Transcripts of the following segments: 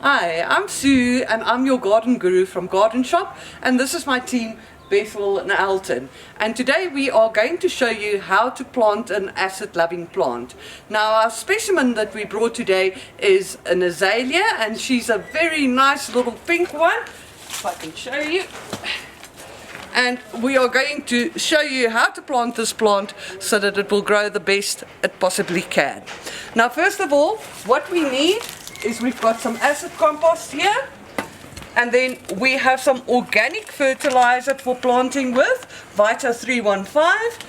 Hi, I'm Sue and I'm your garden guru from Garden Shop, and this is my team Bethel and Alton, and today we are going to show you how to plant an acid loving plant. Now our specimen that we brought today is an azalea, and she's a very nice little pink one, if I can show you. And we are going to show you how to plant this plant so that it will grow the best it possibly can. Now first of all, what we need is we've got some acid compost here, and then we have some organic fertilizer for planting with, Vita 315,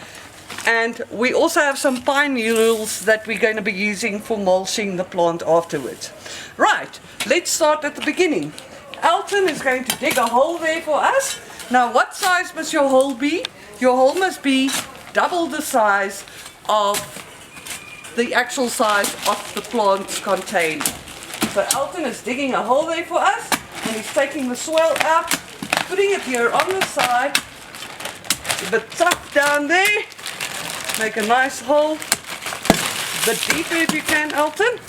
and we also have some pine needles that we're going to be using for mulching the plant afterwards. Right, let's start at the beginning. Alton is going to dig a hole there for us. Now what size must your hole be? Your hole must be double the size of the actual size of the plant's container. So Alton is digging a hole there for us, and he's taking the soil out, putting it here on the side, a bit tough down there, make a nice hole, a bit deeper if you can, Alton.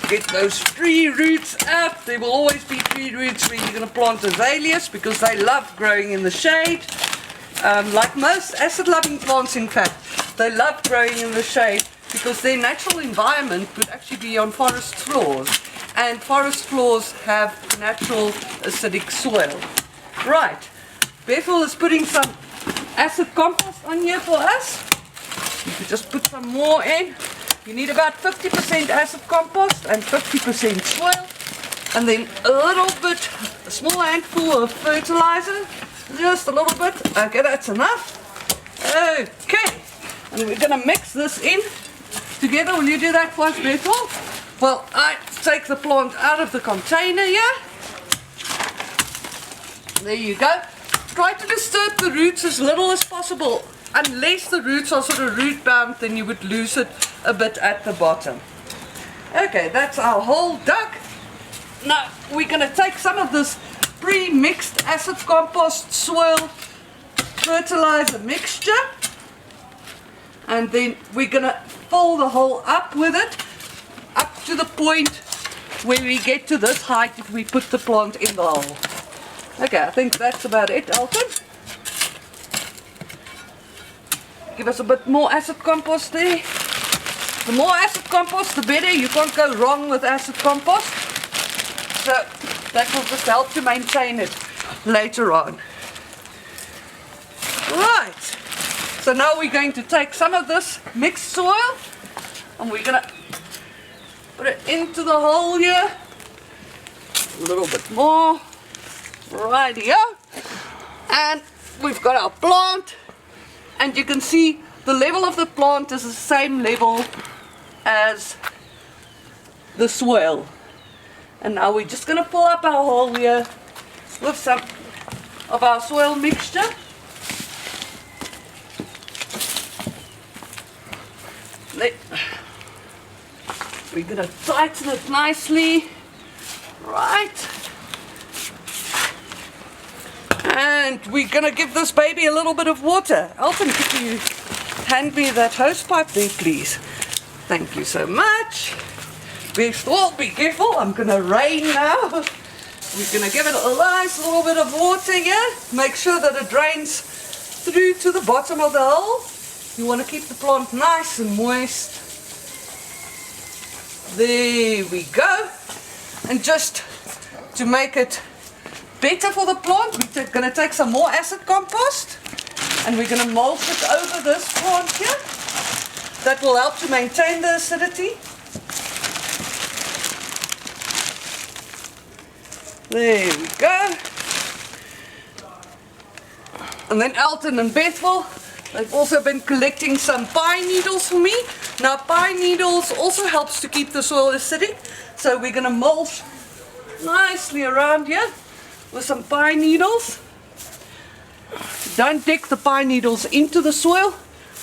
Get those tree roots out. There will always be tree roots when you're going to plant azaleas because they love growing in the shade. Like most acid loving plants, in fact, they love growing in the shade because their natural environment would actually be on forest floors, and forest floors have natural acidic soil. Right, Bethel is putting some acid compost on here for us. You could just put some more in. You need about 50% acid compost and 50% soil, and then a small handful of fertilizer, just a little bit. Okay, that's enough. Okay, and we're going to mix this in together. Will you do that for us, Bethel? Well, I take the plant out of the container here. There you go. Try to disturb the roots as little as possible. Unless the roots are sort of root bound, then you would lose it a bit at the bottom. Okay, that's our hole dug. Now we're going to take some of this pre-mixed acid compost soil fertilizer mixture, and then we're going to fill the hole up with it, up to the point where we get to this height if we put the plant in the hole. Okay, I think that's about it, Alton. Give us a bit more acid compost there. The more acid compost, the better. You can't go wrong with acid compost. So that will just help to maintain it later on. Right. So now we're going to take some of this mixed soil and we're going to put it into the hole here. A little bit more. Right here. And we've got our plant. And you can see the level of the plant is the same level as the soil. And now we're just going to fill up our hole here with some of our soil mixture. We're going to tighten it nicely. Right. And we're going to give this baby a little bit of water. Alton, could you hand me that hose pipe there, please? Thank you so much. Bethel, be careful. I'm going to rain now. We're going to give it a nice little bit of water here. Make sure that it drains through to the bottom of the hole. You want to keep the plant nice and moist. There we go. And just to make it better for the plant, we're going to take some more acid compost and we're going to mulch it over this plant here. That will help to maintain the acidity. There we go. And then Alton and Bethel, they've also been collecting some pine needles for me. Now pine needles also helps to keep the soil acidic, so we're going to mulch nicely around here with some pine needles. Don't dig the pine needles into the soil.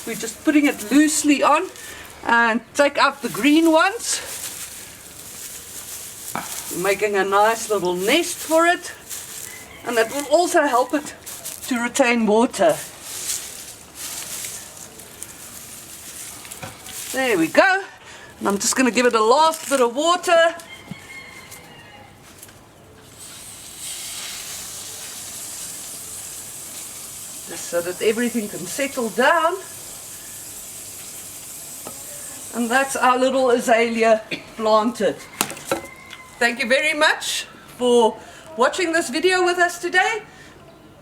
We're just putting it loosely on, and take out the green ones. Making a nice little nest for it, and that will also help it to retain water. There we go. And I'm just going to give it a last bit of water just so that everything can settle down. And that's our little azalea planted. Thank you very much for watching this video with us today.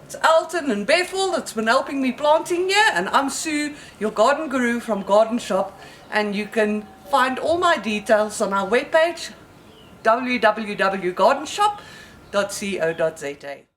It's Alton and Bethel that's been helping me planting here, and I'm Sue, your garden guru from Garden Shop, and you can find all my details on our webpage www.gardenshop.co.za.